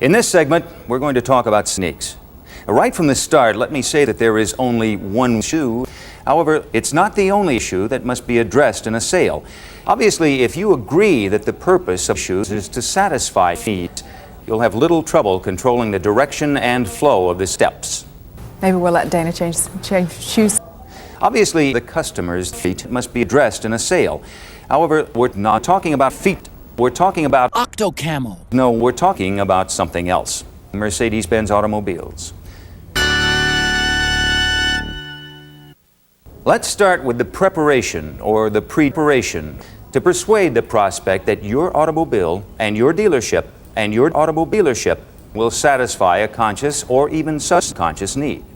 In this segment, we're going to talk about sneaks. Right from the start, let me say that there is only one shoe. However, it's not the only issue that must be addressed in a sale. Obviously, if you agree that the purpose of shoes is to satisfy needs, you'll have little trouble controlling the direction and flow of the steps. Maybe we'll let Dana change shoes. Obviously, the customer's feet must be addressed in a sale. However, we're not talking about feet. We're talking about Octo Camo. No, we're talking about something else. Mercedes-Benz automobiles. Let's start with the preparation or the preparation to persuade the prospect that your automobile and your dealership will satisfy a conscious or even subconscious need.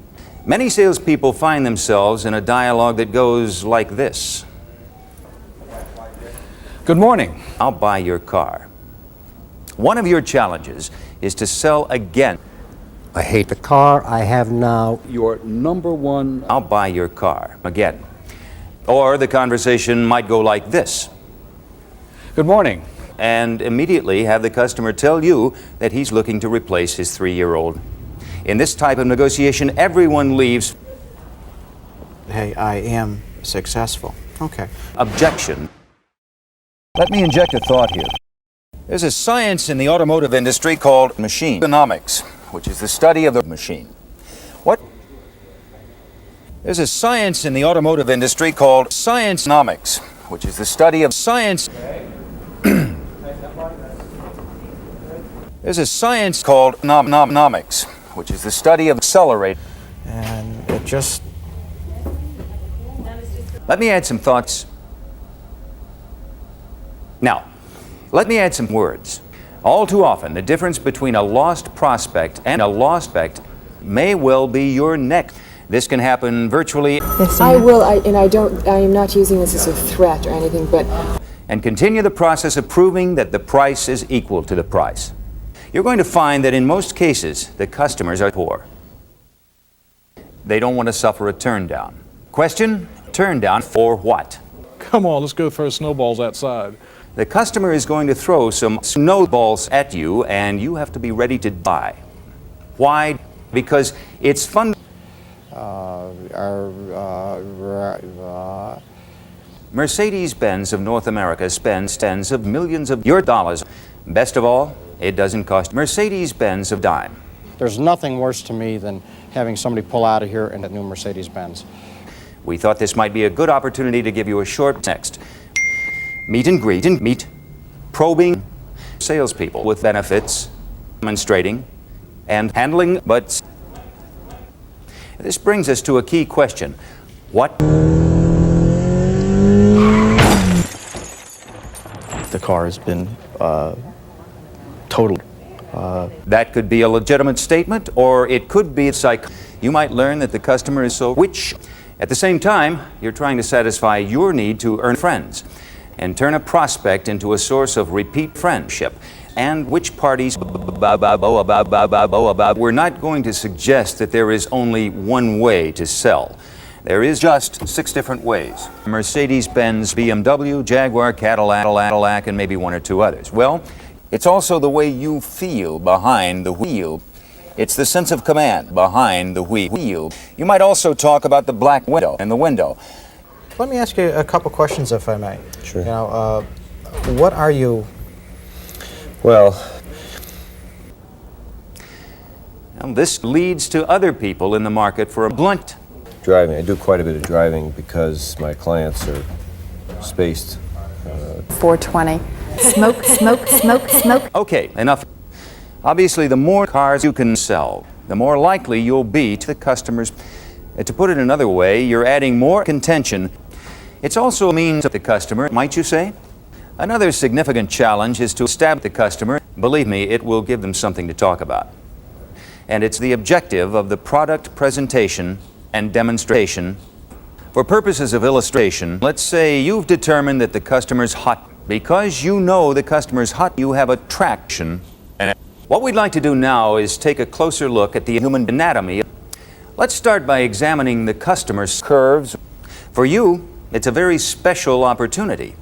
Many salespeople find themselves in a dialogue that goes like this. Good morning. I'll buy your car. One of your challenges is to sell again. I hate the car I have now. Your number one. I'll buy your car again. Or the conversation might go like this. Good morning. And immediately have the customer tell you that he's looking to replace his 3-year-old. In this type of negotiation, everyone leaves. Hey, I am successful. Okay. Objection. Let me inject a thought here. There's a science in the automotive industry called machine economics, which is the study of the machine. What? There's a science in the automotive industry called science economics, which is the study of science. There's a science called economics, which is the study of accelerate. And it just... Let me add some thoughts. Now, let me add some words. All too often, the difference between a lost prospect and a lost prospect may well be your next. This can happen virtually. Yes, I am not using this as a threat or anything, but... And continue the process of proving that the price is equal to the price. You're going to find that in most cases, the customers are poor. They don't want to suffer a turn down. Question? Turn down for what? Come on, let's go throw snowballs outside. The customer is going to throw some snowballs at you, and you have to be ready to die. Why? Because it's fun. Mercedes-Benz of North America spends tens of millions of your dollars. Best of all, it doesn't cost Mercedes-Benz a dime. There's nothing worse to me than having somebody pull out of here in a new Mercedes-Benz. We thought this might be a good opportunity to give you a short text. Meet and greet and meet, probing salespeople with benefits, demonstrating, and handling, but this brings us to a key question. What? The car has been totaled. That could be a legitimate statement, or it could be You might learn that the customer is so rich. At the same time, you're trying to satisfy your need to earn friends and turn a prospect into a source of repeat friendship. And which parties... We're not going to suggest that there is only one way to sell. There is just 6 different ways. Mercedes-Benz, BMW, Jaguar, Cadillac, and maybe 1 or 2 others. Well, it's also the way you feel behind the wheel. It's the sense of command behind the wheel. You might also talk about the black window and the window. Let me ask you a couple questions, if I may. Sure. You know, what are you... Well, this leads to other people in the market for a blunt. driving. I do quite a bit of driving because my clients are spaced. 420. Smoke, smoke, smoke, smoke. Okay, enough. Obviously, the more cars you can sell, the more likely you'll be to the customers. To put it another way, you're adding more contention. It's also a means of the customer, might you say? Another significant challenge is to stab the customer. Believe me, it will give them something to talk about. And it's the objective of the product presentation and demonstration. For purposes of illustration, let's say you've determined that the customer's hot. Because you know the customer's hot, you have attraction. And what we'd like to do now is take a closer look at the human anatomy. Let's start by examining the customer's curves. For you, it's a very special opportunity.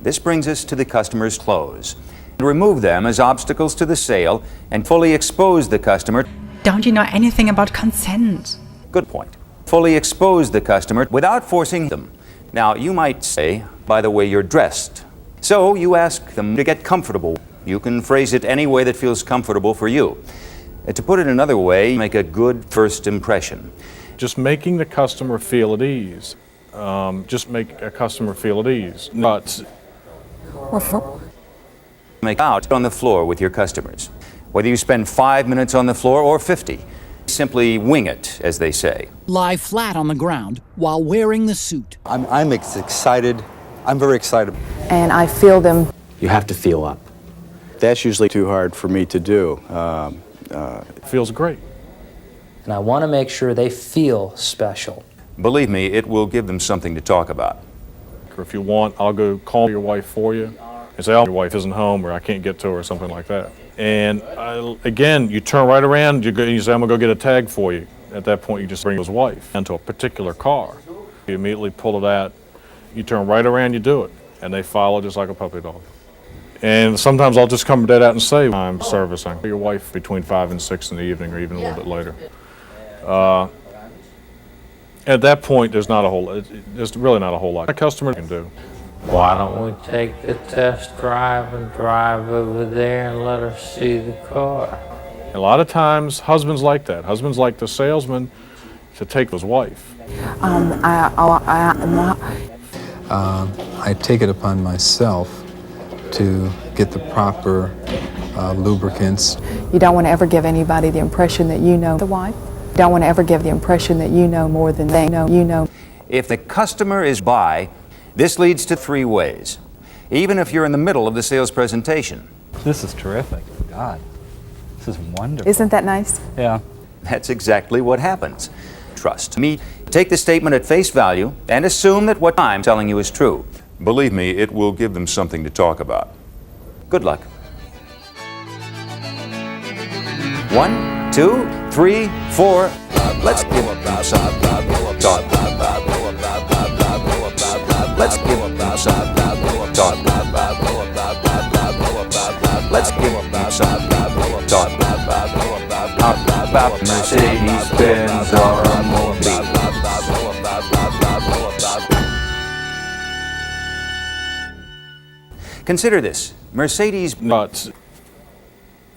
This brings us to the customer's clothes. Remove them as obstacles to the sale and fully expose the customer. Don't you know anything about consent? Good point. Fully expose the customer without forcing them. Now, you might say, by the way you're dressed. So you ask them to get comfortable. You can phrase it any way that feels comfortable for you. To put it another way, make a good first impression. Just making the customer feel at ease. Just make a customer feel at ease. But Make out on the floor with your customers. Whether you spend 5 minutes on the floor or 50, simply wing it, as they say. Lie flat on the ground while wearing the suit. I'm excited. I'm very excited. And I feel them. You have to feel up. That's usually too hard for me to do. it feels great. And I want to make sure they feel special. Believe me, it will give them something to talk about. Or if you want, I'll go call your wife for you and say, oh, your wife isn't home, or I can't get to her, or something like that. And again, you turn right around, you say, I'm going to go get a tag for you. At that point, you just bring his wife into a particular car. You immediately pull it out, you turn right around, you do it, and they follow just like a puppy dog. And sometimes I'll just come dead out and say, I'm servicing your wife between 5 and 6 in the evening, or even a little bit later. At that point, there's really not a whole lot a customer can do. Why don't we take the test drive and drive over there and let her see the car? A lot of times, husbands like that. Husbands like the salesman to take his wife. I take it upon myself to get the proper lubricants. You don't want to ever give anybody the impression that you know the wife. You don't want to ever give the impression that you know more than they know you know. If the customer is by, this leads to 3 ways, even if you're in the middle of the sales presentation. This is terrific. God, this is wonderful. Isn't that nice? Yeah. That's exactly what happens. Trust me. Take the statement at face value and assume that what I'm telling you is true. Believe me, it will give them something to talk about. Good luck. 1, 2, 3, 4. Let's give them something to talk about. Let's give them something to talk about. Let's give them something to talk about Mercedes-Benz automobile. Consider this. Mercedes. But